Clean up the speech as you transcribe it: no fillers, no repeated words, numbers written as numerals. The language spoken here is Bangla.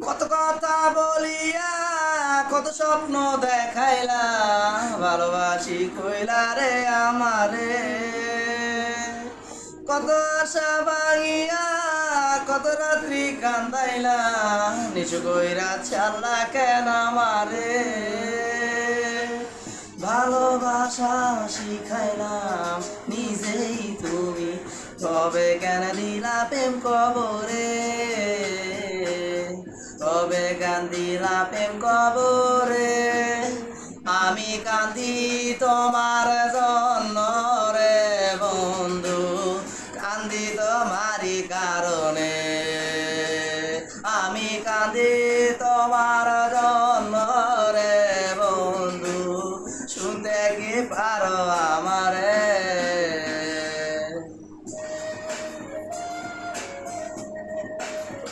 কত কথা বলিয়া কত স্বপ্ন দেখাইলা, ভালোবাসি কইলা রে আমারে। কত আশা ভাঙিয়া কত রাত্রি কান্দাইলা, নিচু কইরা ছাড়লা কেন আমারে। ভালোবাসা শিখাইলাম নিজেই তুমি, তবে কেন দিলা প্রেম কবরে, তবে গান দিলা প্রেম কবরে। আমি কান্দি তোমার জন্য রে বন্ধু, কান্দি তোমারই কারণে। আমি কান্দি